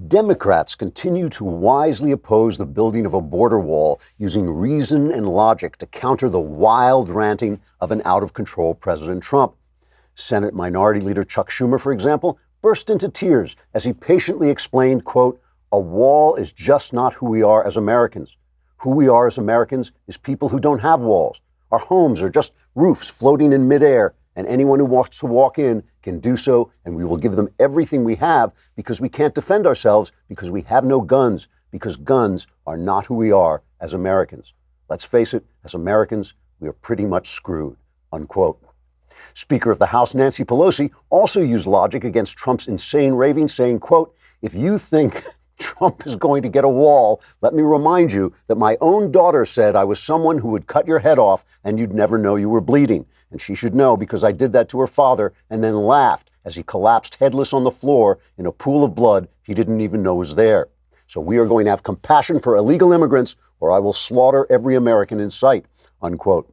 Democrats continue to wisely oppose the building of a border wall using reason and logic to counter the wild ranting of an out-of-control President Trump. Senate Minority Leader Chuck Schumer, for example, burst into tears as he patiently explained, quote, "A wall is just not who we are as Americans. Who we are as Americans is people who don't have walls. Our homes are just roofs floating in midair, and anyone who wants to walk in can do so, and we will give them everything we have because we can't defend ourselves, because we have no guns, because guns are not who we are as Americans. Let's face it, as Americans, we are pretty much screwed," unquote. Speaker of the House Nancy Pelosi also used logic against Trump's insane raving, saying, quote, "If you think Trump is going to get a wall, let me remind you that my own daughter said I was someone who would cut your head off and you'd never know you were bleeding. And she should know because I did that to her father," and then laughed as he collapsed headless on the floor in a pool of blood he didn't even know was there. "So we are going to have compassion for illegal immigrants or I will slaughter every American in sight," unquote.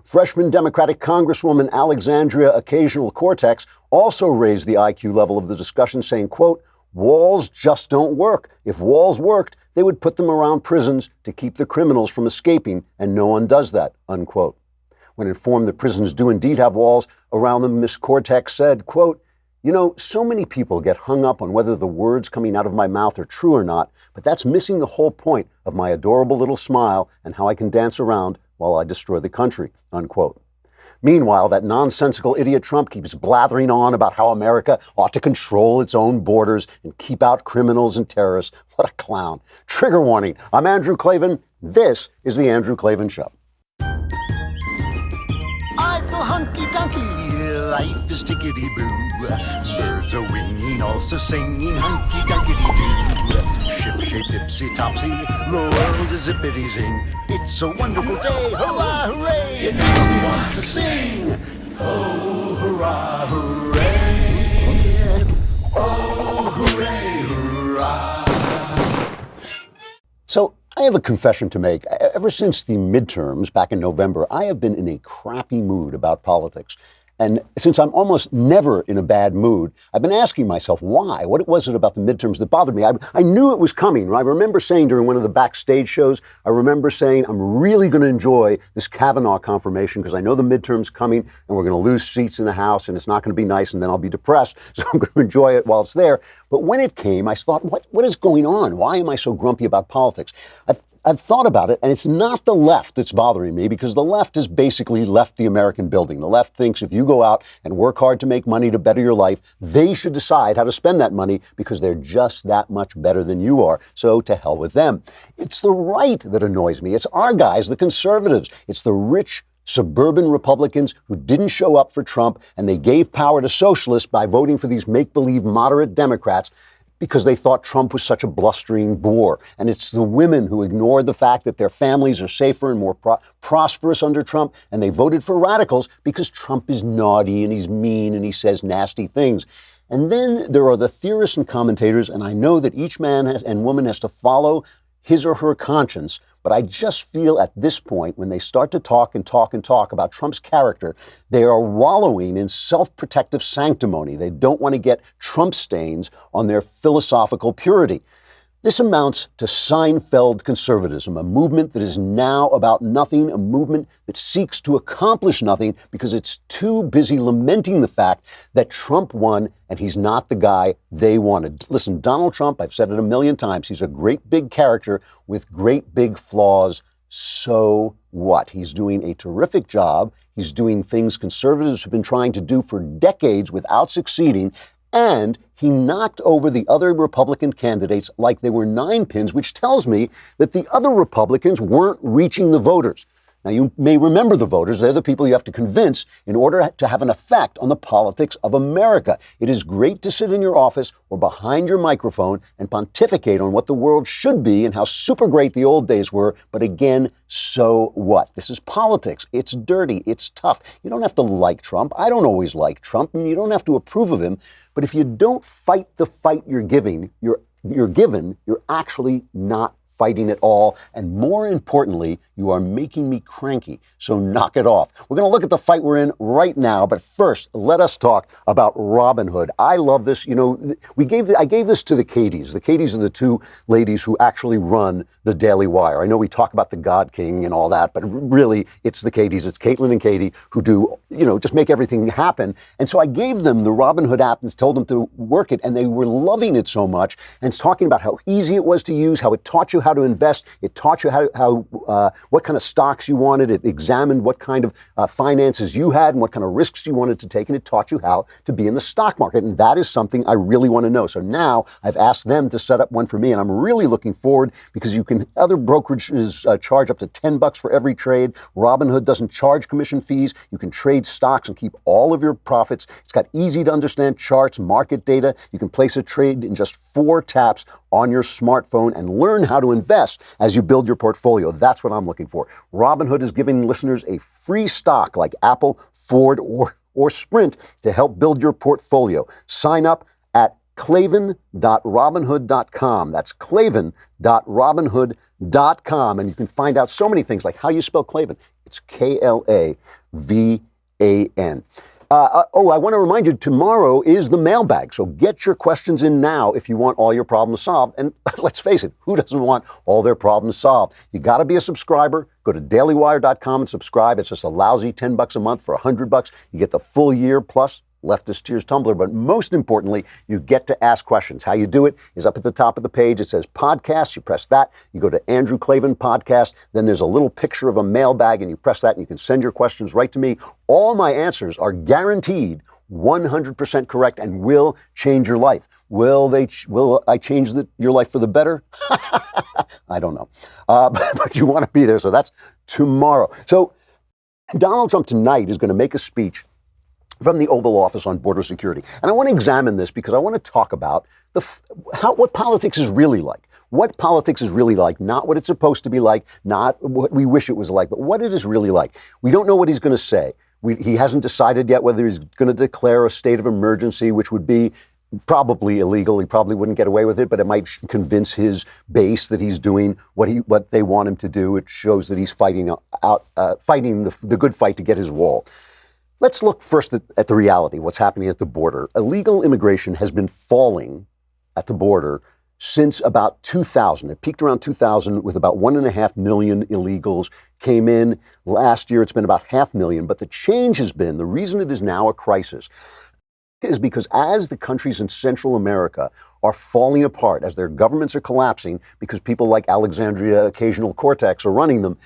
Freshman Democratic Congresswoman Alexandria Occasional-Cortex also raised the IQ level of the discussion, saying, quote, "Walls just don't work. If walls worked, they would put them around prisons to keep the criminals from escaping, and no one does that," unquote. When informed that prisons do indeed have walls around them, Ms. Cortex said, quote, "You know, so many people get hung up on whether the words coming out of my mouth are true or not, but that's missing the whole point of my adorable little smile and how I can dance around while I destroy the country," unquote. Meanwhile, that nonsensical idiot Trump keeps blathering on about how America ought to control its own borders and keep out criminals and terrorists. What a clown. Trigger warning. I'm Andrew Klavan. This is The Andrew Klavan Show. I feel hunky-dunky, life is tickety-boo. Birds are winging, also singing hunky-dunky-doo. Ship-shaped, ipsy-topsy, the world is zippity-zing. It's a wonderful day, hurrah, hooray! It makes me want to sing. Oh, hurrah, hooray! Oh, hooray, hurrah! So I have a confession to make. Ever since the midterms back in November, I have been in a crappy mood about politics. And since I'm almost never in a bad mood, I've been asking myself why. What was it about the midterms that bothered me? I knew it was coming. I remember saying during one of the backstage shows, I'm really going to enjoy this Kavanaugh confirmation because I know the midterms coming and we're going to lose seats in the House and it's not going to be nice and then I'll be depressed. So I'm going to enjoy it while it's there. But when it came, I thought, what is going on? Why am I so grumpy about politics? I've thought about it, and it's not the left that's bothering me because the left has basically left the American building. The left thinks if you go out and work hard to make money to better your life, they should decide how to spend that money because they're just that much better than you are. So to hell with them. It's the right that annoys me. It's our guys, the conservatives. It's the rich suburban Republicans who didn't show up for Trump, and they gave power to socialists by voting for these make-believe moderate Democrats because they thought Trump was such a blustering bore. And it's the women who ignored the fact that their families are safer and more prosperous under Trump, and they voted for radicals because Trump is naughty and he's mean and he says nasty things. And then there are the theorists and commentators, and I know that each man and woman has to follow his or her conscience, but I just feel at this point, when they start to talk about Trump's character, they are wallowing in self-protective sanctimony. They don't want to get Trump stains on their philosophical purity. This amounts to Seinfeld conservatism, a movement that is now about nothing, a movement that seeks to accomplish nothing because it's too busy lamenting the fact that Trump won and he's not the guy they wanted. Listen, Donald Trump, I've said it a million times, he's a great big character with great big flaws. So what? He's doing a terrific job. He's doing things conservatives have been trying to do for decades without succeeding. And he knocked over the other Republican candidates like they were ninepins, which tells me that the other Republicans weren't reaching the voters. Now, you may remember the voters. They're the people you have to convince in order to have an effect on the politics of America. It is great to sit in your office or behind your microphone and pontificate on what the world should be and how super great the old days were. But again, so what? This is politics. It's dirty. It's tough. You don't have to like Trump. I don't always like Trump, and you don't have to approve of him. But if you don't fight the fight you're given, you're actually not fighting it all. And more importantly, you are making me cranky. So knock it off. We're going to look at the fight we're in right now. But first, let us talk about Robinhood. I love this. You know, I gave this to the Katies. The Katies are the two ladies who actually run the Daily Wire. I know we talk about the God King and all that, but really it's the Katies. It's Caitlin and Katie who do, you know, just make everything happen. And so I gave them the Robinhood app and told them to work it, and they were loving it so much, and talking about how easy it was to use, how it taught you how to invest, it taught you what kind of stocks you wanted, it examined what kind of finances you had and what kind of risks you wanted to take, and it taught you how to be in the stock market. And that is something I really want to know. So now I've asked them to set up one for me, and I'm really looking forward, because other brokerages charge up to $10 for every trade. Robinhood doesn't charge commission fees. You can trade stocks and keep all of your profits. It's got easy to understand charts, market data. You can place a trade in just 4 taps on your smartphone and learn how to invest as you build your portfolio. That's what I'm looking for. Robinhood is giving listeners a free stock like Apple, Ford, or Sprint to help build your portfolio. Sign up at klavan.robinhood.com. That's klavan.robinhood.com. And you can find out so many things, like how you spell Klavan. It's Klavan. I want to remind you, tomorrow is the mailbag. So get your questions in now if you want all your problems solved. And let's face it, who doesn't want all their problems solved? You got to be a subscriber. Go to dailywire.com and subscribe. It's just a lousy $10 a month for $100. You get the full year plus Leftist Tears Tumblr. But most importantly, you get to ask questions. How you do it is up at the top of the page. It says podcast. You press that. You go to Andrew Klavan Podcast. Then there's a little picture of a mailbag, and you press that, and you can send your questions right to me. All my answers are guaranteed 100% correct and will change your life. Will I change your life for the better? I don't know. But you want to be there. So that's tomorrow. So Donald Trump tonight is going to make a speech from the Oval Office on border security. And I want to examine this because I want to talk about what politics is really like. What politics is really like, not what it's supposed to be like, not what we wish it was like, but what it is really like. We don't know what he's going to say. He hasn't decided yet whether he's going to declare a state of emergency, which would be probably illegal. He probably wouldn't get away with it, but it might convince his base that he's doing what they want him to do. It shows that he's fighting the good fight to get his wall. Let's look first at the reality, what's happening at the border. Illegal immigration has been falling at the border since about 2000. It peaked around 2000 with about 1.5 million illegals came in. Last year, it's been about 500,000. But the change has been, the reason it is now a crisis is because as the countries in Central America are falling apart, as their governments are collapsing, because people like Alexandria Ocasio-Cortez are running them,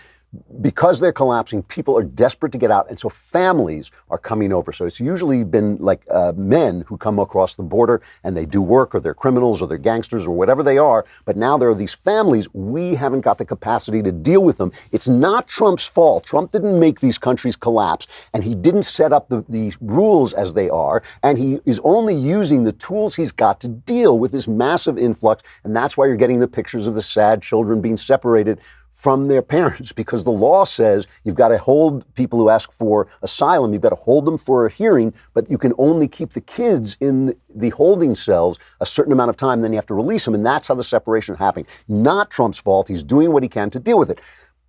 because they're collapsing, people are desperate to get out, and so families are coming over. So it's usually been like men who come across the border and they do work, or they're criminals, or they're gangsters, or whatever they are. But now there are these families. We haven't got the capacity to deal with them. It's not Trump's fault. Trump didn't make these countries collapse, and he didn't set up the rules as they are, and he is only using the tools he's got to deal with this massive influx, and that's why you're getting the pictures of the sad children being separated from their parents, because the law says you've got to hold people who ask for asylum, you've got to hold them for a hearing, but you can only keep the kids in the holding cells a certain amount of time, then you have to release them, and that's how the separation happened. Not Trump's fault. He's doing what he can to deal with it.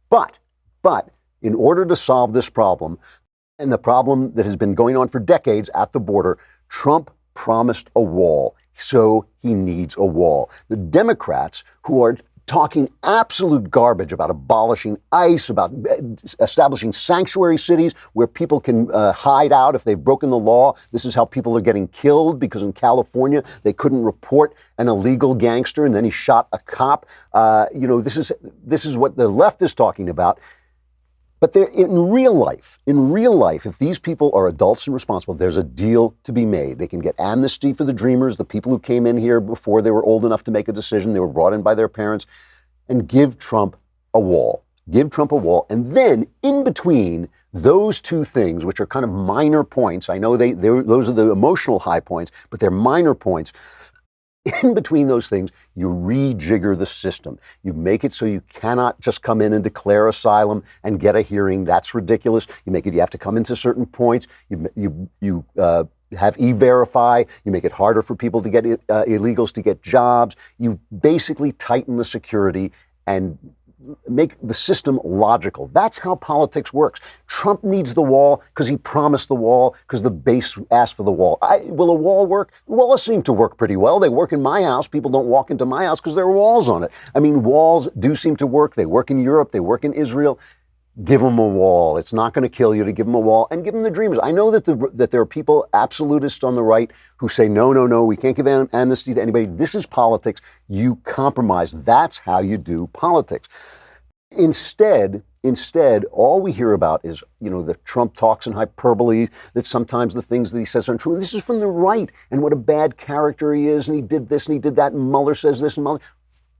But in order to solve this problem, and the problem that has been going on for decades at the border, Trump promised a wall. So he needs a wall. The Democrats, who are talking absolute garbage about abolishing ICE, about establishing sanctuary cities where people can hide out if they've broken the law. This is how people are getting killed, because in California they couldn't report an illegal gangster and then he shot a cop. This is what the left is talking about. But in real life, if these people are adults and responsible, there's a deal to be made. They can get amnesty for the dreamers, the people who came in here before they were old enough to make a decision. They were brought in by their parents, and give Trump a wall. Give Trump a wall. And then in between those two things, which are kind of minor points, I know those are the emotional high points, but they're minor points. In between those things, you rejigger the system. You make it so you cannot just come in and declare asylum and get a hearing. That's ridiculous. You make it, you have to come into certain points. You have E-Verify. You make it harder for people to get illegals to get jobs. You basically tighten the security, and make the system logical. That's how politics works. Trump needs the wall because he promised the wall, because the base asked for the wall. Will a wall work? Walls seem to work pretty well. They work in my house. People don't walk into my house because there are walls on it. I mean, walls do seem to work. They work in Europe. They work in Israel. Give them a wall. It's not going to kill you to give them a wall, and give them the dreamers. I know that there are people, absolutists on the right, who say, no, we can't give amnesty to anybody. This is politics. You compromise. That's how you do politics. Instead, all we hear about is, that Trump talks in hyperbole, that sometimes the things that he says aren't true. This is from the right, and what a bad character he is, and he did this and he did that, and Mueller says this and Mueller.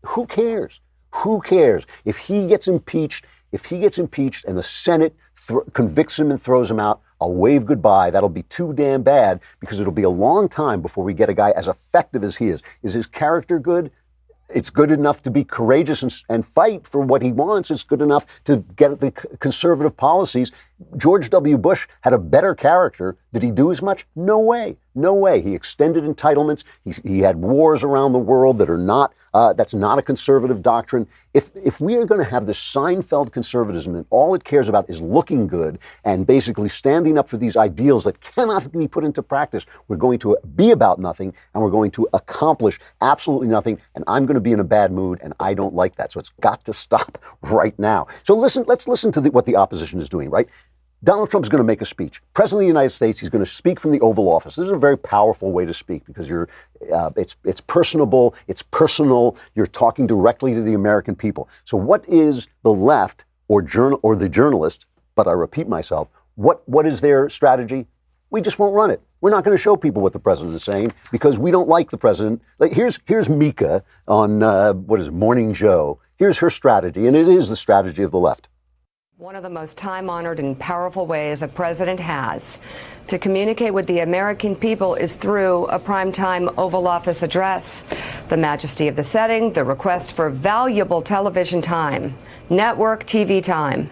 Who cares? Who cares? If he gets impeached and the Senate convicts him and throws him out, I'll wave goodbye. That'll be too damn bad, because it'll be a long time before we get a guy as effective as he is. Is his character good? It's good enough to be courageous and fight for what he wants. It's good enough to get the conservative policies. George W. Bush had a better character. Did he do as much? No way. No way. He extended entitlements. He had wars around the world that are not, that's not a conservative doctrine. If we are going to have this Seinfeld conservatism and all it cares about is looking good and basically standing up for these ideals that cannot be put into practice, we're going to be about nothing, and we're going to accomplish absolutely nothing. And I'm going to be in a bad mood, and I don't like that. So it's got to stop right now. So let's listen to what the opposition is doing, right? Donald Trump is going to make a speech. President of the United States, he's going to speak from the Oval Office. This is a very powerful way to speak, because it's personable, it's personal. You're talking directly to the American people. So what is the left or the journalist, but I repeat myself, what is their strategy? We just won't run it. We're not going to show people what the president is saying because we don't like the president. Like here's Mika on Morning Joe. Here's her strategy, and it is the strategy of the left. One of the most time-honored and powerful ways a president has to communicate with the American people is through a primetime Oval Office address. The majesty of the setting, the request for valuable television time, network TV time,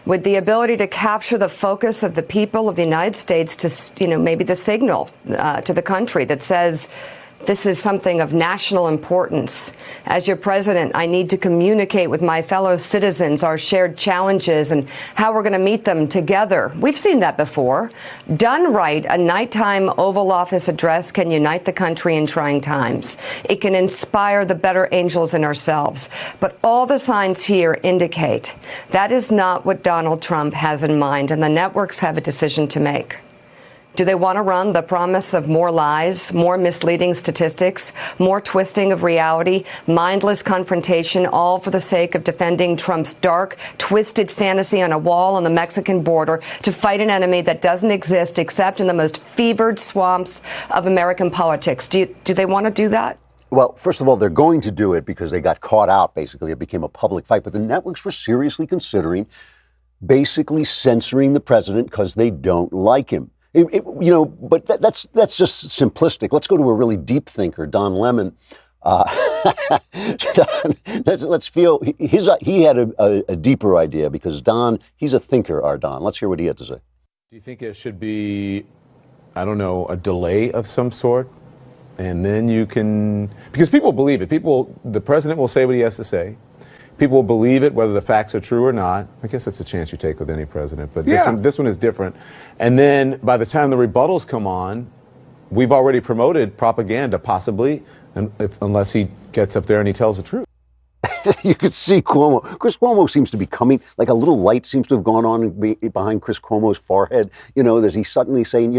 with the ability to capture the focus of the people of the United States to, maybe the signal to the country that says, this is something of national importance. As your president, I need to communicate with my fellow citizens our shared challenges and how we're going to meet them together. We've seen that before. Done right, a nighttime Oval Office address can unite the country in trying times. It can inspire the better angels in ourselves. But all the signs here indicate that is not what Donald Trump has in mind, and the networks have a decision to make. Do they want to run the promise of more lies, more misleading statistics, more twisting of reality, mindless confrontation, all for the sake of defending Trump's dark, twisted fantasy on a wall on the Mexican border to fight an enemy that doesn't exist except in the most fevered swamps of American politics? Do they want to do that? Well, first of all, they're going to do it because they got caught out, basically. It became a public fight. But the networks were seriously considering basically censoring the president because they don't like him. But that's just simplistic. Let's go to a really deep thinker, Don Lemon. Let's feel he had a deeper idea, because Don, he's a thinker, our Don. Let's hear what he had to say. Do you think it should be, a delay of some sort? And then you can, because people believe it. The president will say what he has to say. People will believe it, whether the facts are true or not. I guess that's a chance you take with any president, but this one is different. And then by the time the rebuttals come on, we've already promoted propaganda, possibly, unless he gets up there and he tells the truth. You could see Cuomo. Chris Cuomo seems to be coming, like a little light seems to have gone on behind Chris Cuomo's forehead. As he's suddenly saying,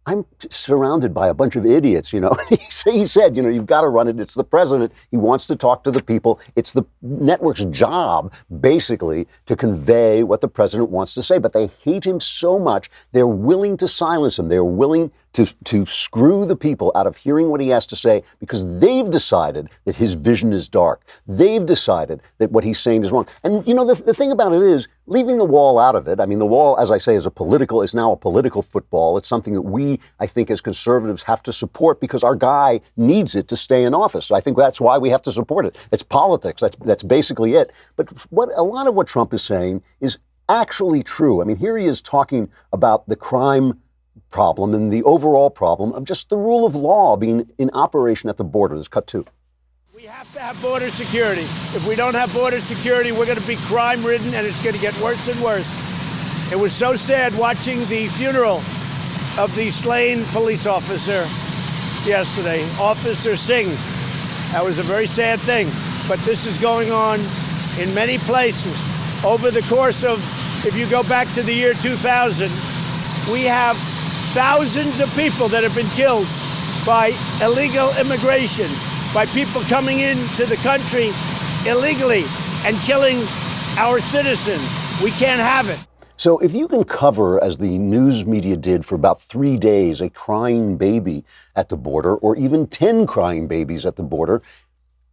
I'm surrounded by a bunch of idiots, He said, you've got to run it. It's the president. He wants to talk to the people. It's the network's job, basically, to convey what the president wants to say. But they hate him so much, they're willing to silence him. They're willing to screw the people out of hearing what he has to say, because they've decided that his vision is dark. They've decided that what he's saying is wrong. And, the thing about it is, leaving the wall out of it, I mean, the wall, as I say, is now a political football. It's something that we, I think, as conservatives have to support, because our guy needs it to stay in office. So I think that's why we have to support it. It's politics. That's basically it. But a lot of what Trump is saying is actually true. I mean, here he is talking about the crime problem and the overall problem of just the rule of law being in operation at the border. Let's cut to. We We have to have border security. If we don't have border security, we're going to be crime-ridden, and it's going to get worse and worse. It was so sad watching the funeral of the slain police officer yesterday, Officer Singh. That was a very sad thing. But this is going on in many places. Over the course of, if you go back to the year 2000, we have thousands of people that have been killed by illegal immigration, by people coming into the country illegally and killing our citizens. We can't have it. So if you can cover, as the news media did for about 3 days, a crying baby at the border, or even 10 crying babies at the border,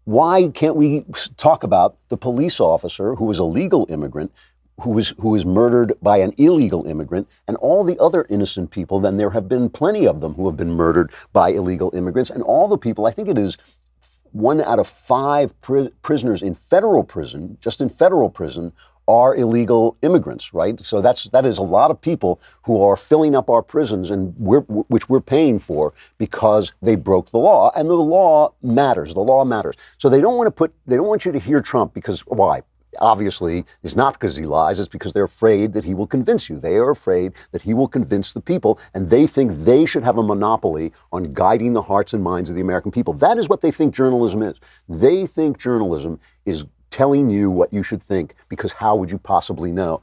why can't we talk about the police officer who was a legal immigrant, who was murdered by an illegal immigrant, and all the other innocent people? Then there have been plenty of them who have been murdered by illegal immigrants, and all the people, I think it is 1 out of 5 prisoners in federal prison, just in federal prison, are illegal immigrants, right? So that is a lot of people who are filling up our prisons, and which we're paying for because they broke the law, and the law matters. The law matters. So they don't want you to hear Trump because why? Obviously, it's not because he lies. It's because they're afraid that he will convince you. They are afraid that he will convince the people, and they think they should have a monopoly on guiding the hearts and minds of the American people. That is what they think journalism is. They think journalism is telling you what you should think, because how would you possibly know?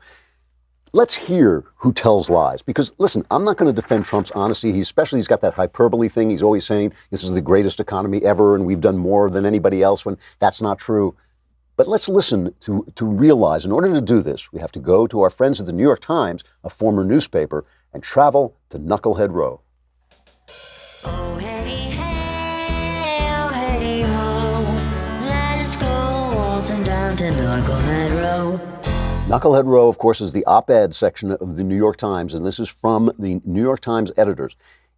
Let's hear who tells lies. Because listen, I'm not going to defend Trump's honesty. He's got that hyperbole thing. He's always saying this is the greatest economy ever and we've done more than anybody else, when that's not true. But let's listen to realize, in order to do this, we have to go to our friends at the New York Times, a former newspaper, and travel to Knucklehead Row. Oh, hey, hey, oh, hey, ho, let us go waltzing down to Knucklehead Row. Knucklehead Row, of course, is the op-ed section of the New York Times, and this is from the New York Times editors.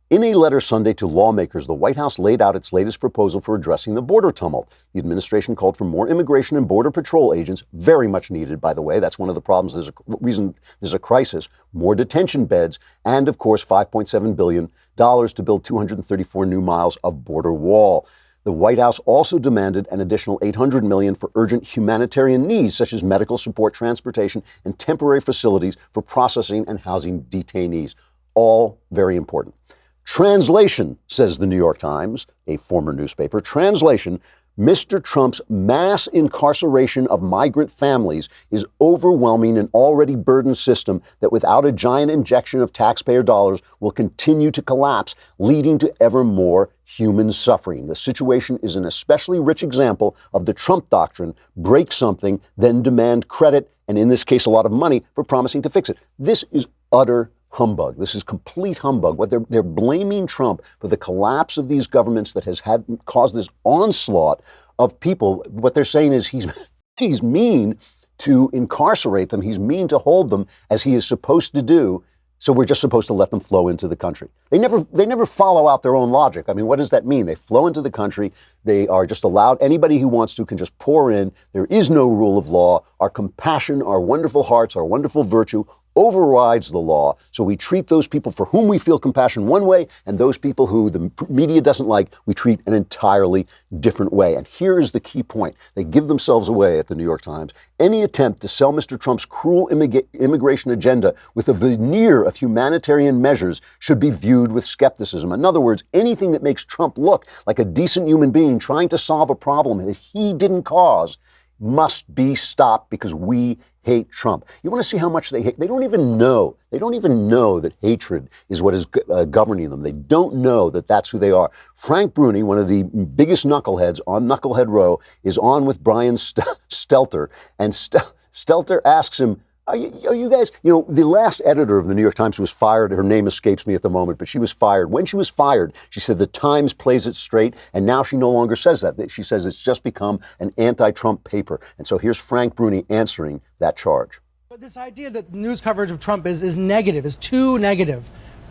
In a letter Sunday to lawmakers, the White House laid out its latest proposal for addressing the border tumult. The administration called for more immigration and border patrol agents, very much needed, by the way. That's one of the problems. There's a reason there's a crisis. More detention beds, and, of course, $5.7 billion to build 234 new miles of border wall. The White House also demanded an additional $800 million for urgent humanitarian needs, such as medical support, transportation, and temporary facilities for processing and housing detainees. All very important. Translation, says the New York Times, a former newspaper. Translation: Mr. Trump's mass incarceration of migrant families is overwhelming an already burdened system that, without a giant injection of taxpayer dollars, will continue to collapse, leading to ever more human suffering. The situation is an especially rich example of the Trump doctrine: break something, then demand credit, and in this case, a lot of money, for promising to fix it. This is utter humbug. This is complete humbug. What they're blaming Trump for the collapse of these governments that has caused this onslaught of people. What they're saying is he's mean to incarcerate them. He's mean to hold them as he is supposed to do. So we're just supposed to let them flow into the country. They never follow out their own logic. I mean, what does that mean? They flow into the country. They are just allowed. Anybody who wants to can just pour in. There is no rule of law. Our compassion, our wonderful hearts, our wonderful virtue overrides the law. So we treat those people for whom we feel compassion one way, and those people who the media doesn't like, we treat an entirely different way. And here is the key point. They give themselves away at the New York Times. Any attempt to sell Mr. Trump's cruel immigration agenda with a veneer of humanitarian measures should be viewed with skepticism. In other words, anything that makes Trump look like a decent human being trying to solve a problem that he didn't cause must be stopped, because we hate Trump. You want to see how much they hate? They don't even know. They don't even know that hatred is what is governing them. They don't know that that's who they are. Frank Bruni, one of the biggest knuckleheads on Knucklehead Row, is on with Brian Stelter, and Stelter asks him, are you guys, the last editor of the New York Times was fired. Her name escapes me at the moment, but she was fired. When she was fired, she said the Times plays it straight, and now she no longer says that. She says it's just become an anti-Trump paper. And so here's Frank Bruni answering that charge. But this idea that news coverage of Trump is negative, is too negative.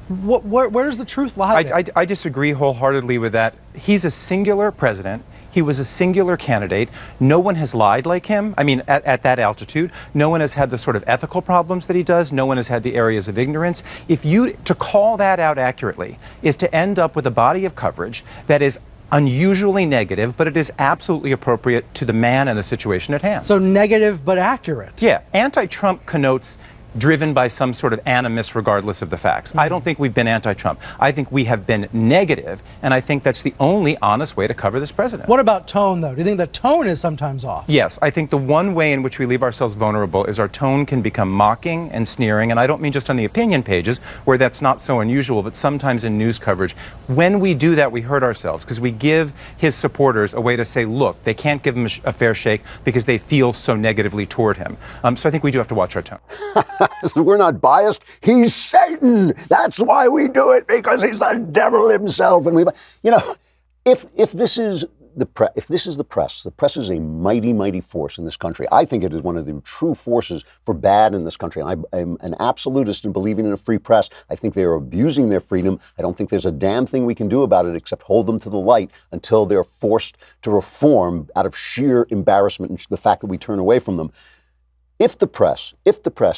Where does the truth lie? I disagree wholeheartedly with that. He's a singular president. He was a singular candidate. No one has lied like him. I mean, at that altitude, no one has had the sort of ethical problems that he does. No one has had the areas of ignorance. To call that out accurately is to end up with a body of coverage that is unusually negative, but it is absolutely appropriate to the man and the situation at hand. So negative but accurate. Yeah, anti-Trump connotes driven by some sort of animus regardless of the facts. I don't think we've been anti-Trump. I think we have been negative, and I think that's the only honest way to cover this president. What about tone, though? Do you think the tone is sometimes off? Yes, I think the one way in which we leave ourselves vulnerable is our tone can become mocking and sneering, and I don't mean just on the opinion pages, where that's not so unusual, but sometimes in news coverage. When we do that, we hurt ourselves, because we give his supporters a way to say, look, they can't give him a fair shake because they feel so negatively toward him. So I think we do have to watch our tone. We're not biased. He's Satan. That's why we do it, because he's the devil himself. And if this is the press, the press is a mighty, mighty force in this country. I think it is one of the true forces for bad in this country. I'm an absolutist in believing in a free press. I think they are abusing their freedom. I don't think there's a damn thing we can do about it except hold them to the light until they're forced to reform out of sheer embarrassment and the fact that we turn away from them. If the press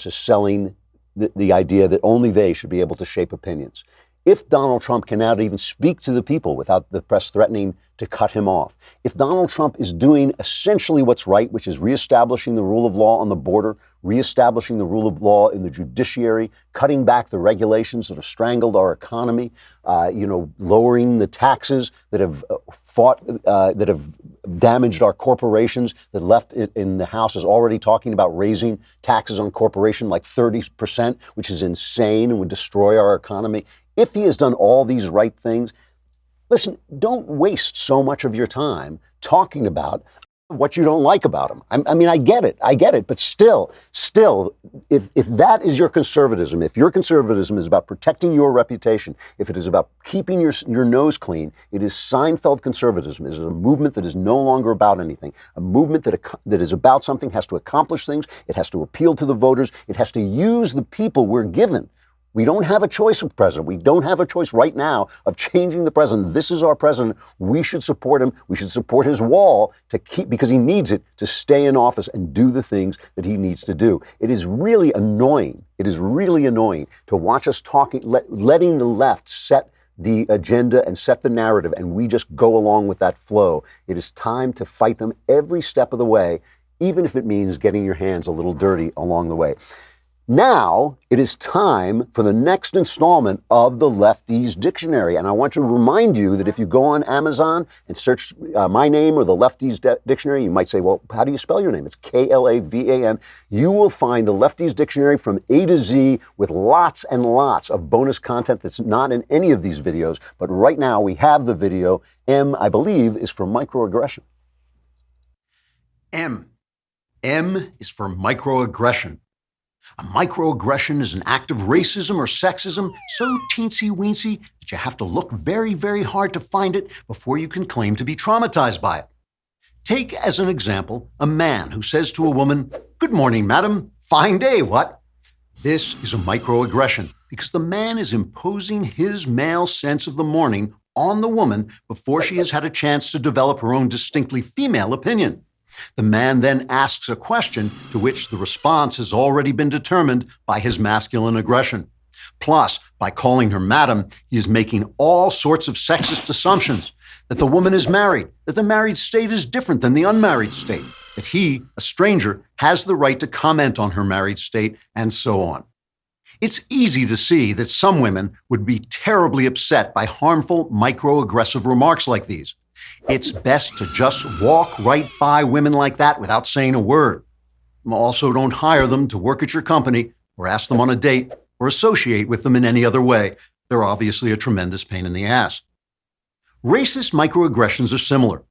is selling the idea that only they should be able to shape opinions, if Donald Trump cannot even speak to the people without the press threatening to cut him off, if Donald Trump is doing essentially what's right, which is reestablishing the rule of law on the border, reestablishing the rule of law in the judiciary, cutting back the regulations that have strangled our economy, lowering the taxes that have that have damaged our corporations, that left it in the House is already talking about raising taxes on corporation like 30%, which is insane and would destroy our economy. If he has done all these right things, listen, don't waste so much of your time talking about what you don't like about him. I mean, I get it, but still, if that is your conservatism, if your conservatism is about protecting your reputation, if it is about keeping your nose clean, it is Seinfeld conservatism. It is a movement that is no longer about anything. A movement that is about something, has to accomplish things, it has to appeal to the voters, it has to use the people we're given. We don't have a choice of president. We don't have a choice right now of changing the president. This is our president. We should support him. We should support his wall because he needs it to stay in office and do the things that he needs to do. It is really annoying. It is really annoying to watch us letting the left set the agenda and set the narrative, and we just go along with that flow. It is time to fight them every step of the way, even if it means getting your hands a little dirty along the way. Now it is time for the next installment of the Lefties Dictionary. And I want to remind you that if you go on Amazon and search my name or the Lefties Dictionary, you might say, well, how do you spell your name? It's Klavan. You will find the Lefties Dictionary from A to Z with lots and lots of bonus content that's not in any of these videos. But right now we have the video. M, I believe, is for microaggression. M is for microaggression. A microaggression is an act of racism or sexism so teensy-weensy that you have to look very, very hard to find it before you can claim to be traumatized by it. Take as an example a man who says to a woman, "Good morning, madam. Fine day, what?" This is a microaggression because the man is imposing his male sense of the morning on the woman before she has had a chance to develop her own distinctly female opinion. The man then asks a question to which the response has already been determined by his masculine aggression. Plus, by calling her madam, he is making all sorts of sexist assumptions, that the woman is married, that the married state is different than the unmarried state, that he, a stranger, has the right to comment on her married state, and so on. It's easy to see that some women would be terribly upset by harmful, microaggressive remarks like these. It's best to just walk right by women like that without saying a word. Also, don't hire them to work at your company or ask them on a date or associate with them in any other way. They're obviously a tremendous pain in the ass. Racist microaggressions are similar.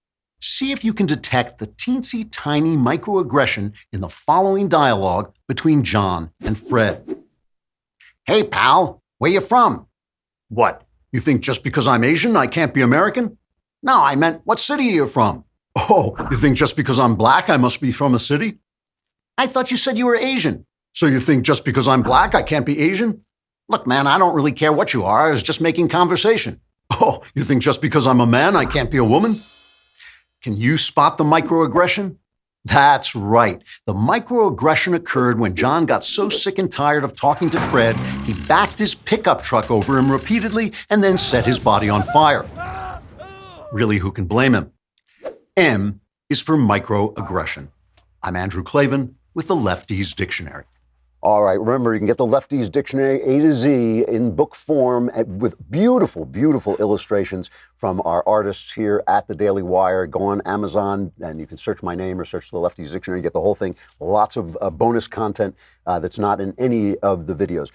See if you can detect the teensy tiny microaggression in the following dialogue between John and Fred. "Hey, pal, where you from?" "What, you think just because I'm Asian I can't be American?" "No, I meant, what city are you from?" "Oh, you think just because I'm black I must be from a city?" "I thought you said you were Asian." "So you think just because I'm black I can't be Asian?" "Look, man, I don't really care what you are. I was just making conversation." "Oh, you think just because I'm a man I can't be a woman?" Can you spot the microaggression? That's right. The microaggression occurred when John got so sick and tired of talking to Fred, he backed his pickup truck over him repeatedly and then set his body on fire. really, who can blame him? M is for microaggression. I'm Andrew Klavan with the Lefties Dictionary. All right, remember, you can get the Lefties Dictionary A to Z in book form with beautiful, beautiful illustrations from our artists here at the Daily Wire. Go on Amazon and you can search my name or search the Lefties Dictionary, get the whole thing. Lots of bonus content that's not in any of the videos.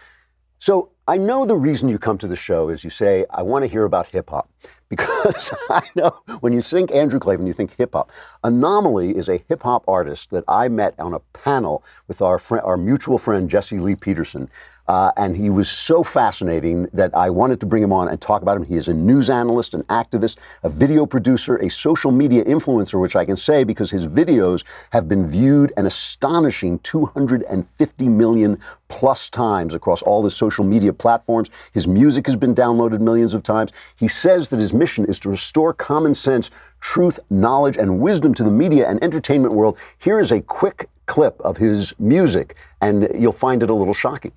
So I know the reason you come to the show is you say, I want to hear about hip hop. Because I know when you think Andrew Klavan, you think hip hop. Anomaly is a hip hop artist that I met on a panel with our mutual friend, Jesse Lee Peterson. And he was so fascinating that I wanted to bring him on and talk about him. He is a news analyst, an activist, a video producer, a social media influencer, which I can say because his videos have been viewed an astonishing 250 million plus times across all the social media platforms. His music has been downloaded millions of times. He says that his mission is to restore common sense, truth, knowledge, and wisdom to the media and entertainment world. Here is a quick clip of his music, and you'll find it a little shocking.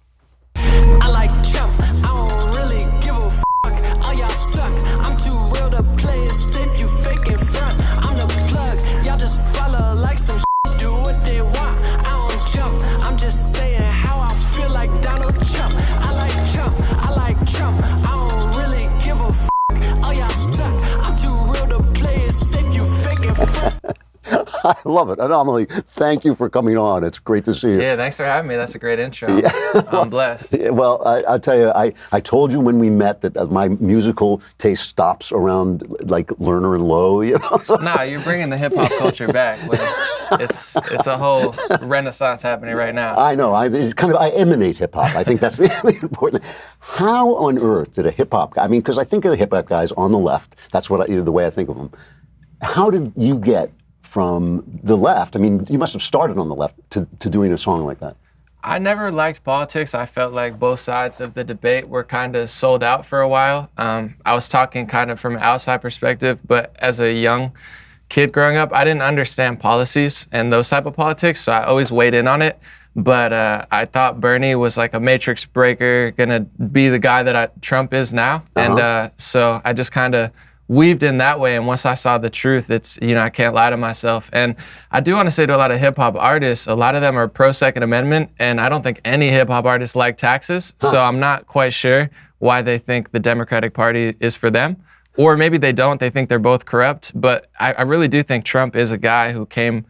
I like Trump, I don't really give a fuck. All y'all suck, I'm too real to play it safe, you fake in front. I'm the plug, y'all just follow like some shit, do what they want. I don't jump, I'm just saying how I feel like Donald Trump. I like Trump, I like Trump, I don't really give a fuck. All y'all suck, I'm too real to play it safe, you fake in front. I love it. Anomaly, thank you for coming on. It's great to see you. Yeah, thanks for having me. That's a great intro. Yeah. I'm blessed. Well, I'll tell you, I told you when we met that my musical taste stops around like Lerner and Lowe. You know? So. Nah, you're bringing the hip hop culture back. It's a whole renaissance happening right now. I know. I emanate hip hop. I think that's the important. How on earth did a hip hop guy? I mean, because I think of the hip hop guys on the left. That's the way I think of them. How did you get from the left? I mean, you must have started on the left to doing a song like that. I never liked politics. I felt like both sides of the debate were kind of sold out for a while. I was talking kind of from an outside perspective, but as a young kid growing up, I didn't understand policies and those type of politics, so I always weighed in on it. But I thought Bernie was like a matrix breaker, gonna be the guy that Trump is now. And so I just kind of weaved in that way, and once I saw the truth, it's, I can't lie to myself. And I do want to say to a lot of hip hop artists, a lot of them are pro Second Amendment, and I don't think any hip hop artists like taxes, so I'm not quite sure why they think the Democratic Party is for them. Or maybe they don't, they think they're both corrupt, but I really do think Trump is a guy who came,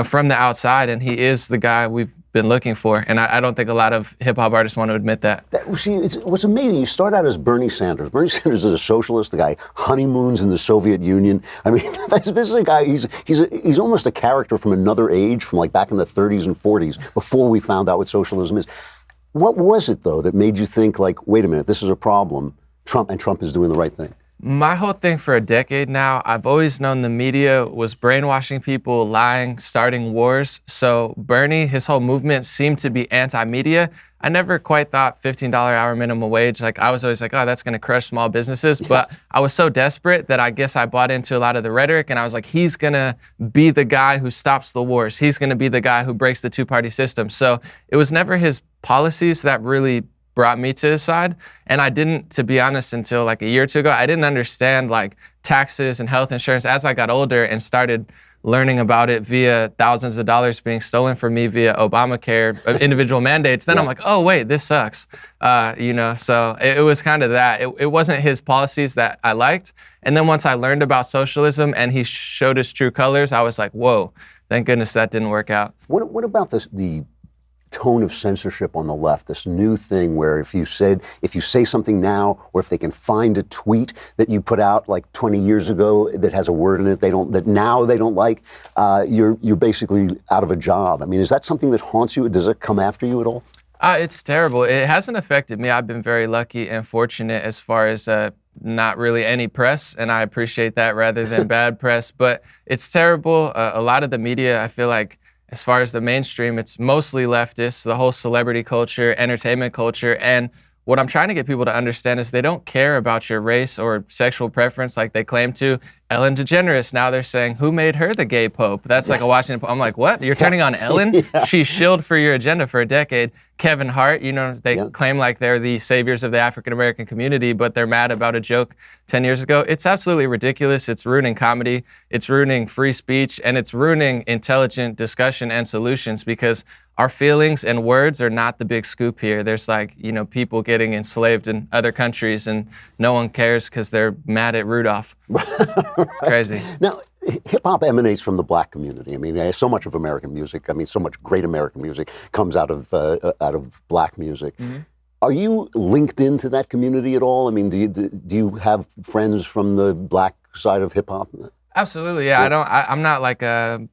from the outside, and he is the guy we've been looking for, and I don't think a lot of hip-hop artists want to admit that. See, what's amazing, you start out as Bernie Sanders. Bernie Sanders is a socialist, the guy honeymoons in the Soviet Union. I mean, this is a guy, he's almost a character from another age, from like back in the 30s and 40s, before we found out what socialism is. What was it, though, that made you think, like, wait a minute, this is a problem, Trump is doing the right thing? My whole thing for a decade now, I've always known the media was brainwashing people, lying, starting wars. So Bernie, his whole movement seemed to be anti-media. I never quite thought $15 hour minimum wage. Like, I was always like, oh, that's going to crush small businesses. But I was so desperate that I guess I bought into a lot of the rhetoric, and I was like, he's going to be the guy who stops the wars. He's going to be the guy who breaks the two-party system. So it was never his policies that really brought me to his side. And I didn't, to be honest, until like a year or two ago, I didn't understand like taxes and health insurance. As I got older and started learning about it via thousands of dollars being stolen from me via Obamacare, individual mandates, then I'm like, oh wait, this sucks. So it was kind of that. It wasn't his policies that I liked. And then once I learned about socialism and he showed his true colors, I was like, whoa, thank goodness that didn't work out. What about the tone of censorship on the left, this new thing where if you say something now, or if they can find a tweet that you put out like 20 years ago that has a word in it that now they don't like, you're basically out of a job. I mean, is that something that haunts you? Does it come after you at all? It's terrible. It hasn't affected me. I've been very lucky and fortunate as far as not really any press, and I appreciate that rather than bad press, but it's terrible. A lot of the media, I feel like, as far as the mainstream, it's mostly leftist, the whole celebrity culture, entertainment culture. And what I'm trying to get people to understand is they don't care about your race or sexual preference like they claim to. Ellen DeGeneres, now they're saying, who made her the gay pope? That's like a Washington Post. I'm like, what? You're turning on Ellen? She shilled for your agenda for a decade. Kevin Hart, they claim like they're the saviors of the African-American community, but they're mad about a joke 10 years ago. It's absolutely ridiculous. It's ruining comedy. It's ruining free speech, and it's ruining intelligent discussion and solutions because our feelings and words are not the big scoop here. There's people getting enslaved in other countries and no one cares because they're mad at Rudolph. It's crazy. Now, hip hop emanates from the black community. I mean, so much of American music, so much great American music comes out of black music. Mm-hmm. Are you linked into that community at all? I mean, do you have friends from the black side of hip hop? Absolutely, yeah. I'm not like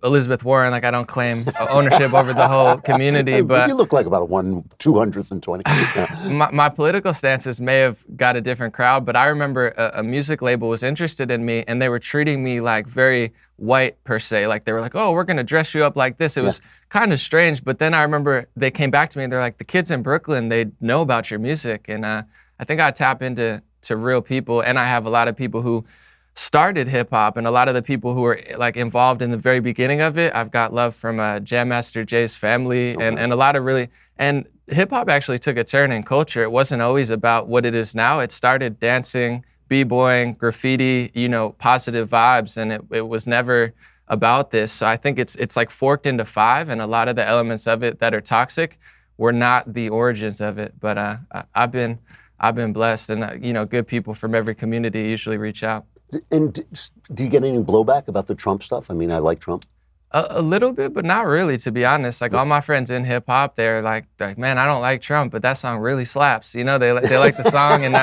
Elizabeth Warren. Like I don't claim ownership over the whole community. But you look like about 1/220. Yeah. My political stances may have got a different crowd, but I remember a music label was interested in me, and they were treating me like very white per se. Like they were like, "Oh, we're gonna dress you up like this." It was kind of strange. But then I remember they came back to me and they're like, "The kids in Brooklyn, they know about your music," and I think I tap into real people, and I have a lot of people who started hip hop, and a lot of the people who were like involved in the very beginning of it. I've got love from Jam Master Jay's family, and a lot of and hip hop actually took a turn in culture. It wasn't always about what it is now. It started dancing, b-boying, graffiti, positive vibes, and it was never about this. So I think it's like forked into five, and a lot of the elements of it that are toxic were not the origins of it. But I've been blessed, and good people from every community usually reach out. And do you get any blowback about the Trump stuff? I mean, I like Trump. A little bit, but not really, to be honest. Like all my friends in hip hop, they're like, man, I don't like Trump, but that song really slaps. They like the song, and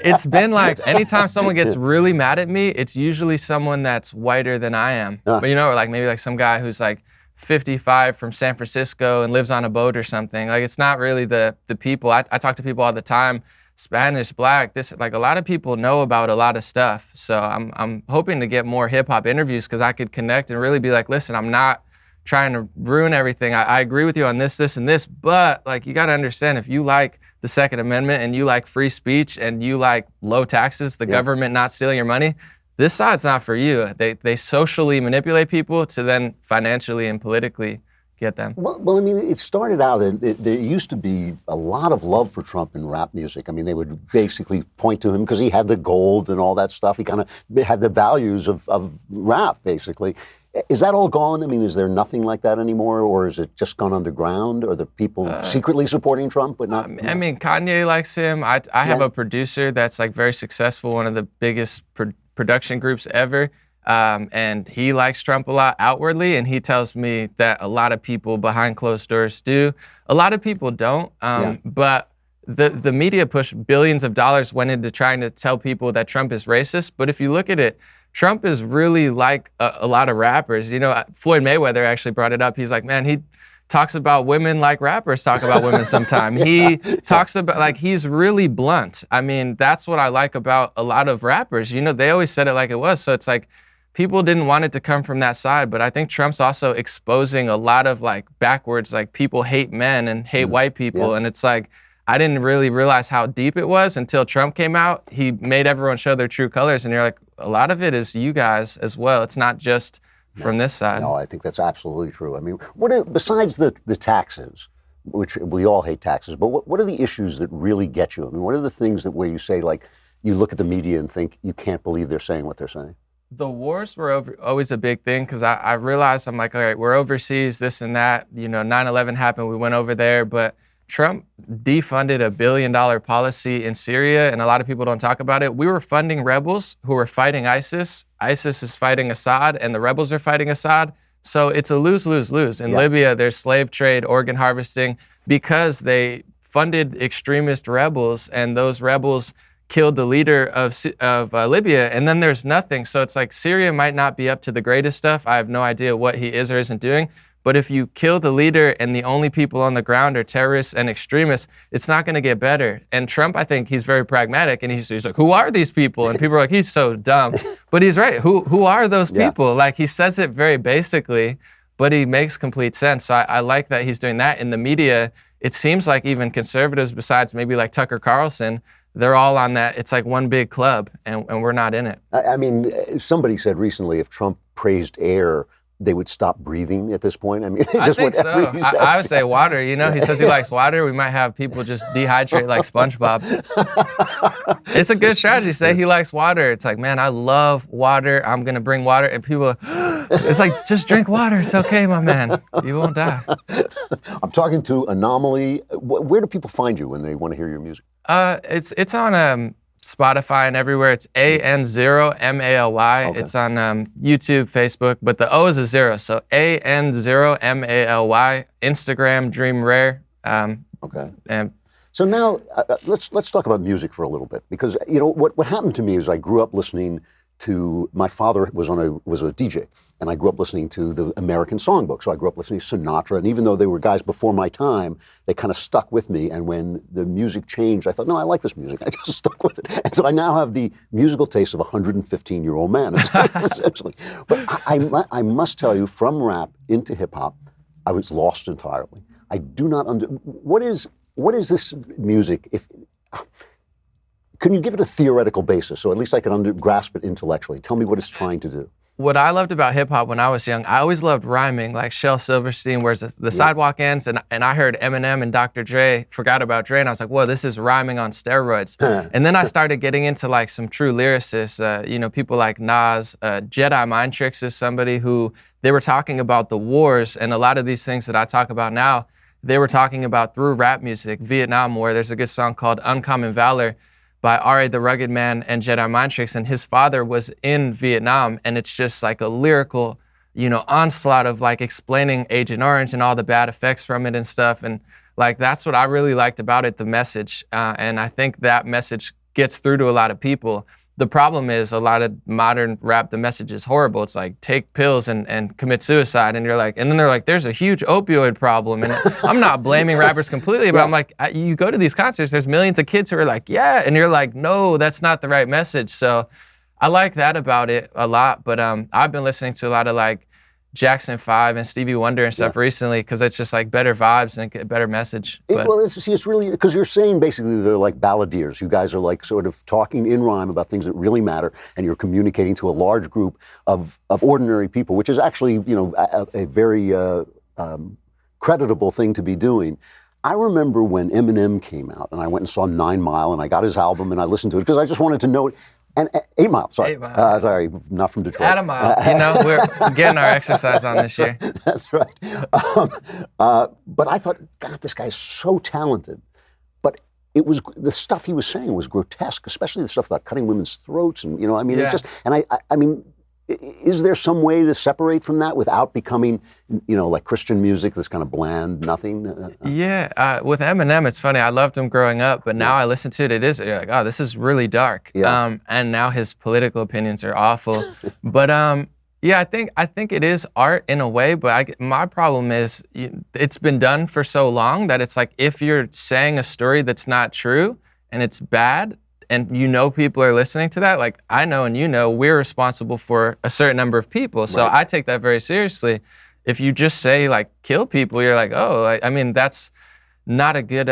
it's been like anytime someone gets really mad at me, it's usually someone that's whiter than I am. But or like maybe like some guy who's like 55 from San Francisco and lives on a boat or something. Like it's not really the people. I talk to people all the time. Spanish, black, a lot of people know about a lot of stuff. So I'm hoping to get more hip hop interviews because I could connect and really be like, listen, I'm not trying to ruin everything. I agree with you on this, and this, but like you got to understand if you like the Second Amendment and you like free speech and you like low taxes, the government not stealing your money, this side's not for you. They socially manipulate people to then financially and politically get them. Well, I mean, it started out, there used to be a lot of love for Trump in rap music. I mean, they would basically point to him because he had the gold and all that stuff. He kind of had the values of rap, basically. Is that all gone? I mean, is there nothing like that anymore, or is it just gone underground? Or the people secretly supporting Trump, but not? I mean, Kanye likes him. I have a producer that's like very successful, one of the biggest production groups ever. And he likes Trump a lot outwardly, and he tells me that a lot of people behind closed doors do. A lot of people don't, but the media push billions of dollars went into trying to tell people that Trump is racist. But if you look at it, Trump is really like a lot of rappers. Floyd Mayweather actually brought it up. He's like, man, he talks about women like rappers talk about women sometimes. He talks about, he's really blunt. I mean, that's what I like about a lot of rappers. They always said it like it was. So it's like, people didn't want it to come from that side, but I think Trump's also exposing a lot of backwards, people hate men and hate white people. And it's like, I didn't really realize how deep it was until Trump came out. He made everyone show their true colors. And you're like, a lot of it is you guys as well. It's not just from this side. No, I think that's absolutely true. I mean, besides the taxes, which we all hate taxes, but what are the issues that really get you? I mean, what are the things where you say, you look at the media and think, you can't believe they're saying what they're saying? The wars were always a big thing because I realized, I'm like, all right, we're overseas, this and that. 9/11 happened, we went over there, but Trump defunded $1 billion policy in Syria, and a lot of people don't talk about it. We were funding rebels who were fighting ISIS. ISIS is fighting Assad, and the rebels are fighting Assad. So it's a lose-lose-lose. In Libya, there's slave trade, organ harvesting, because they funded extremist rebels, and those rebels killed the leader of Libya, and then there's nothing. So it's like Syria might not be up to the greatest stuff. I have no idea what he is or isn't doing. But if you kill the leader and the only people on the ground are terrorists and extremists, it's not going to get better. And Trump, I think he's very pragmatic, and he's like, who are these people? And people are like, he's so dumb. But he's right. Who are those people? He says it very basically, but he makes complete sense. So I like that he's doing that. In the media, it seems like even conservatives, besides maybe like Tucker Carlson, they're all on that. It's like one big club, and we're not in it. I mean, somebody said recently if Trump praised air, they would stop breathing at this point. I mean, I think so. I would say water. You know, he says he likes water. We might have people just dehydrate like SpongeBob. It's a good strategy. Say he likes water. It's like, man, I love water. I'm going to bring water. And people, it's like, just drink water. It's okay, my man. You won't die. I'm talking to Anomaly. Where do people find you when they want to hear your music? It's on Spotify and everywhere. It's AN0MALY. Okay. It's on YouTube, Facebook, but the O is a 0. So AN0MALY. Instagram, Dream Rare. Okay. And So now let's talk about music for a little bit, because you know what happened to me is I grew up listening to, my father was a DJ, and I grew up listening to the American Songbook. So I grew up listening to Sinatra, and even though they were guys before my time, they kind of stuck with me. And when the music changed, I thought, no, I like this music. I just stuck with it. And so I now have the musical taste of a 115-year-old man, essentially. But I must tell you, from rap into hip hop, I was lost entirely. I do not what is this music? Can you give it a theoretical basis, so at least I can grasp it intellectually? Tell me what it's trying to do. what I loved about hip hop when I was young, I always loved rhyming, like Shel Silverstein, where's the sidewalk ends, and I heard Eminem and Dr. Dre, forgot about Dre, and I was like, whoa, this is rhyming on steroids. And then I started getting into like some true lyricists, people like Nas. Jedi Mind Tricks is somebody who, they were talking about the wars, and a lot of these things that I talk about now, they were talking about through rap music. Vietnam War, there's a good song called Uncommon Valor by R.A. the Rugged Man and Jedi Mind Tricks, and his father was in Vietnam, and it's just like a lyrical, onslaught of like explaining Agent Orange and all the bad effects from it and stuff, and like that's what I really liked about it, the message, and I think that message gets through to a lot of people. The problem is a lot of modern rap, the message is horrible. It's like, take pills and commit suicide. And you're like, and then they're like, there's a huge opioid problem. And I'm not blaming rappers completely, but I'm like, you go to these concerts, there's millions of kids who are like, yeah. And you're like, no, that's not the right message. So I like that about it a lot. But I've been listening to a lot of like Jackson 5 and Stevie Wonder and stuff recently, because it's just like better vibes and a better message. It's really, because you're saying basically they're like balladeers. You guys are like sort of talking in rhyme about things that really matter, and you're communicating to a large group of ordinary people, which is actually, a very creditable thing to be doing. I remember when Eminem came out, and I went and saw 9 Mile, and I got his album, and I listened to it because I just wanted to know it. And 8 Mile, sorry. 8 Mile. Sorry, not from Detroit. Add a mile. We're getting our exercise on this year. That's right. But I thought, God, this guy's so talented. But it was, the stuff he was saying was grotesque, especially the stuff about cutting women's throats. And, it just, and I mean, is there some way to separate from that without becoming, like Christian music, this kind of bland, nothing? With Eminem, it's funny. I loved him growing up, but now I listen to it. You're like, oh, this is really dark. Yeah. And now his political opinions are awful. But I think it is art in a way. But my problem is it's been done for so long that it's like, if you're saying a story that's not true and it's bad, and people are listening to that, like I know and we're responsible for a certain number of people. So I take that very seriously. If you just say like kill people, you're like, oh, that's not a good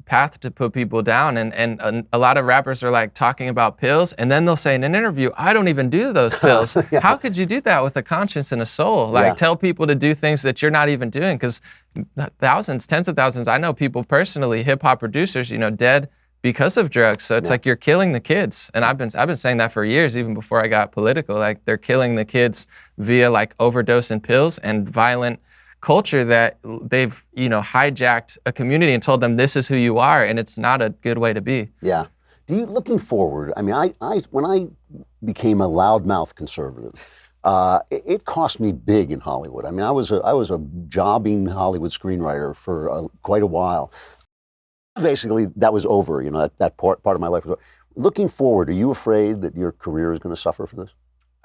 path to put people down. And a lot of rappers are like talking about pills, and then they'll say in an interview, I don't even do those pills. How could you do that with a conscience and a soul? Like tell people to do things that you're not even doing, because thousands, tens of thousands, I know people personally, hip hop producers, dead because of drugs. So it's like you're killing the kids. And I've been saying that for years, even before I got political. Like they're killing the kids via like overdose and pills and violent culture that they've, hijacked a community and told them this is who you are, and it's not a good way to be. Yeah. Looking forward, I mean, when I became a loudmouth conservative, it cost me big in Hollywood. I mean, I was a jobbing Hollywood screenwriter for quite a while. Basically, that was over. That part of my life was over. Looking forward, are you afraid that your career is going to suffer for this?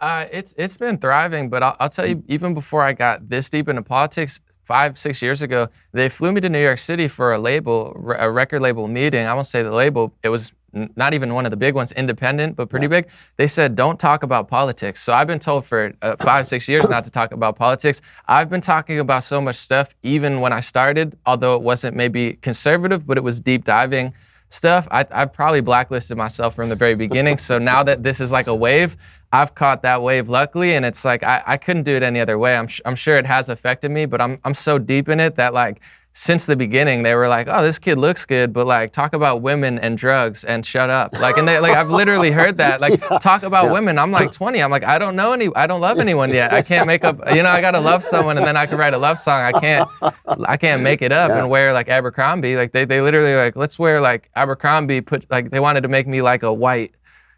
It's been thriving, but I'll tell you, even before I got this deep into politics, 5-6 years ago, they flew me to New York City for a record label meeting. I won't say the label. It was not even one of the big ones, independent, but pretty big. They said, don't talk about politics. So I've been told for 5-6 years not to talk about politics. I've been talking about so much stuff, even when I started, although it wasn't maybe conservative, but it was deep diving stuff. I probably blacklisted myself from the very beginning. So now that this is like a wave, I've caught that wave luckily, and it's like I couldn't do it any other way. I'm sure it has affected me, but I'm so deep in it that like since the beginning they were like, oh, this kid looks good, but like talk about women and drugs and shut up. Like, and they like I've literally heard that. Like talk about women. I'm like 20. I'm like I don't love anyone yet. I can't make up. I gotta love someone and then I can write a love song. I can't make it up and wear like Abercrombie. Like they literally like let's wear like Abercrombie. They wanted to make me like a white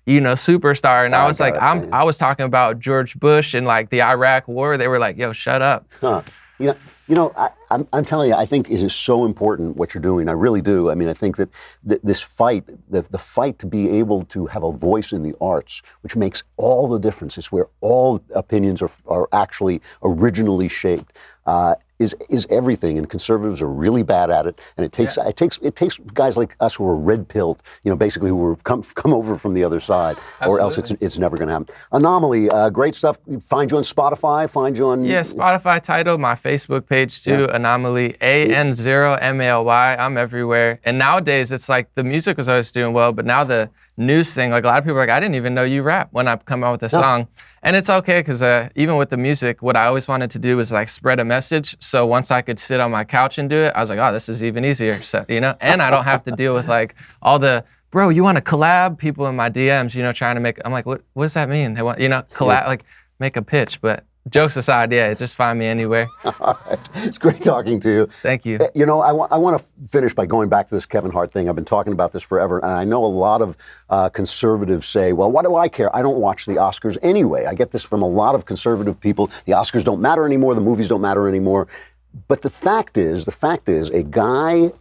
superstar. And I was like, I was talking about George Bush and like the Iraq War. They were like, yo, shut up. Huh. I'm telling you, I think it is so important what you're doing. I really do. I mean, I think that this fight, the fight to be able to have a voice in the arts, which makes all the difference. It's where all opinions are actually originally shaped. Is everything, and conservatives are really bad at it. And it takes guys like us who are red-pilled, basically who are come over from the other side, or else it's never going to happen. Anomaly, great stuff. Find you on Spotify. Find you on Spotify title, my Facebook page too. Anomaly AN0MALY. I'm everywhere. And nowadays it's like the music was always doing well, but now the news thing, like a lot of people are like, I didn't even know you rap when I come out with a song. And it's okay because even with the music, what I always wanted to do was like spread a message. So once I could sit on my couch and do it, I was like, oh, this is even easier. So, and I don't have to deal with like all the, bro, you want to collab? People in my DMs, trying to make, I'm like, what does that mean? They want, collab, like make a pitch. But jokes aside, just find me anywhere. All right. It's great talking to you. Thank you. I want to finish by going back to this Kevin Hart thing. I've been talking about this forever, and I know a lot of conservatives say, well, what do I care? I don't watch the Oscars anyway. I get this from a lot of conservative people. The Oscars don't matter anymore. The movies don't matter anymore. But the fact is, a guy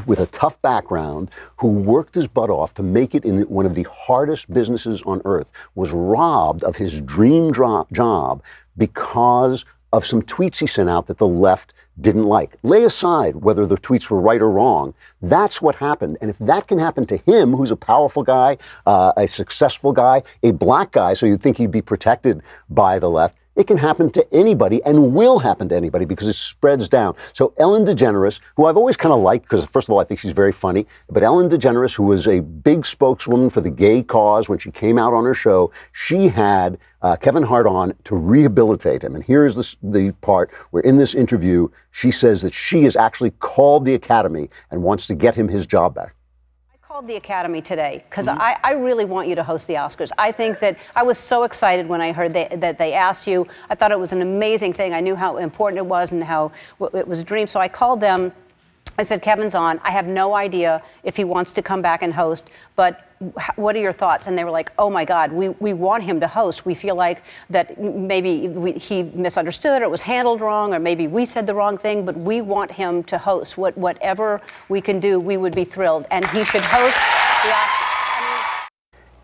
with a tough background who worked his butt off to make it in one of the hardest businesses on earth was robbed of his dream job because of some tweets he sent out that the left didn't like. Lay aside whether the tweets were right or wrong. That's what happened. And if that can happen to him, who's a powerful guy, a successful guy, a black guy, so you'd think he'd be protected by the left, it can happen to anybody and will happen to anybody because it spreads down. So Ellen DeGeneres, who I've always kind of liked, because first of all, I think she's very funny, but Ellen DeGeneres, who was a big spokeswoman for the gay cause when she came out on her show, she had Kevin Hart on to rehabilitate him. And here's the part where in this interview, she says that she has actually called the Academy and wants to get him his job back. Called the Academy today because I really want you to host the Oscars. I think that I was so excited when I heard that they asked you. I thought it was an amazing thing. I knew how important it was and how it was a dream. So I called them. I said, Kevin's on. I have no idea if he wants to come back and host, but what are your thoughts? And they were like, oh my God, we want him to host. We feel like that maybe he misunderstood or it was handled wrong, or maybe we said the wrong thing, but we want him to host. Whatever we can do, we would be thrilled. And he should host the Oscars.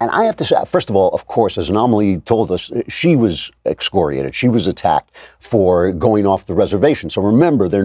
And I have to say, first of all, of course, as Anomaly told us, she was excoriated. She was attacked for going off the reservation. So remember, they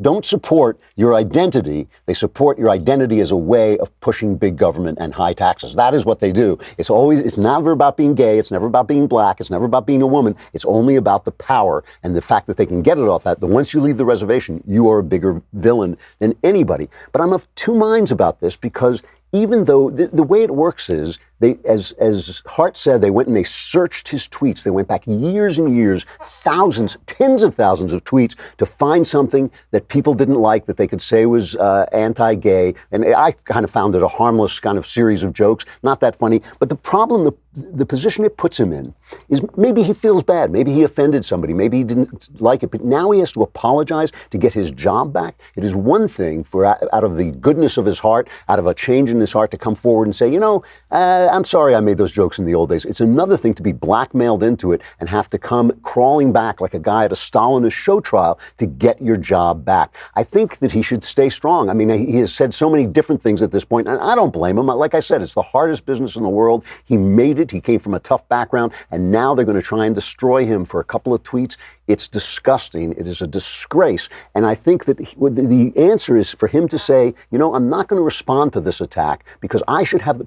don't support your identity. They support your identity as a way of pushing big government and high taxes. That is what they do. It's never about being gay. It's never about being black. It's never about being a woman. It's only about the power and the fact that they can get it off that. But once you leave the reservation, you are a bigger villain than anybody. But I'm of two minds about this because even though the way it works is, as Hart said, they went and they searched his tweets. They went back years and years, thousands, tens of thousands of tweets to find something that people didn't like that they could say was anti-gay. And I kind of found it a harmless kind of series of jokes, not that funny. But the problem, the position it puts him in is maybe he feels bad. Maybe he offended somebody. Maybe he didn't like it. But now he has to apologize to get his job back. It is one thing for out of the goodness of his heart, out of a change in his heart, to come forward and say, I'm sorry I made those jokes in the old days. It's another thing to be blackmailed into it and have to come crawling back like a guy at a Stalinist show trial to get your job back. I think that he should stay strong. I mean, he has said so many different things at this point, and I don't blame him. Like I said, it's the hardest business in the world. He made it. He came from a tough background, and now they're going to try and destroy him for a couple of tweets. It's disgusting. It is a disgrace. And I think that the answer is for him to say, you know, I'm not going to respond to this attack because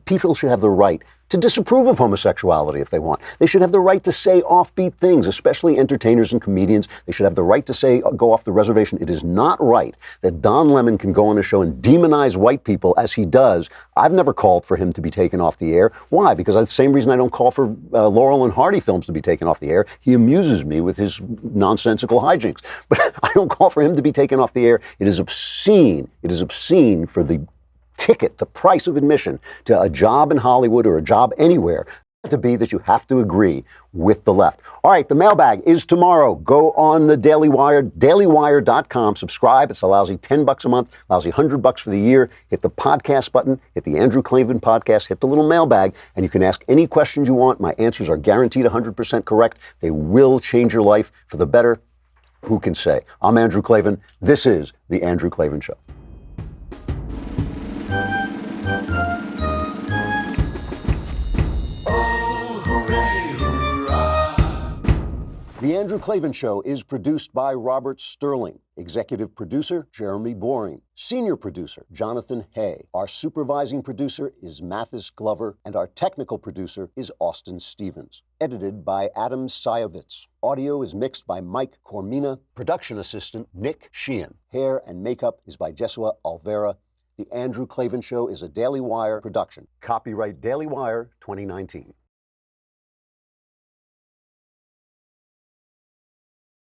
people should have the right to disapprove of homosexuality if they want. They should have the right to say offbeat things, especially entertainers and comedians. They should have the right to say, go off the reservation. It is not right that Don Lemon can go on a show and demonize white people as he does. I've never called for him to be taken off the air. Why? Because that's the same reason I don't call for Laurel and Hardy films to be taken off the air. He amuses me with his nonsensical hijinks. But I don't call for him to be taken off the air. It is obscene. It is obscene for the ticket, the price of admission to a job in Hollywood or a job anywhere to be that you have to agree with the left. All right, the mailbag is tomorrow. Go on the Daily Wire, dailywire.com, subscribe. It's a lousy $10 a month, lousy $100 for the year. Hit the podcast button, hit the Andrew Klavan podcast, hit the little mailbag, and you can ask any questions you want. My answers are guaranteed 100% correct. They will change your life for the better. Who can say? I'm Andrew Klavan. This is The Andrew Klavan Show. The Andrew Klavan Show is produced by Robert Sterling. Executive producer, Jeremy Boring. Senior producer, Jonathan Hay. Our supervising producer is Mathis Glover, and our technical producer is Austin Stevens. Edited by Adam Sayevitz. Audio is mixed by Mike Cormina. Production assistant, Nick Sheehan. Hair and makeup is by Jesua Alvera. The Andrew Klavan Show is a Daily Wire production. Copyright Daily Wire 2019.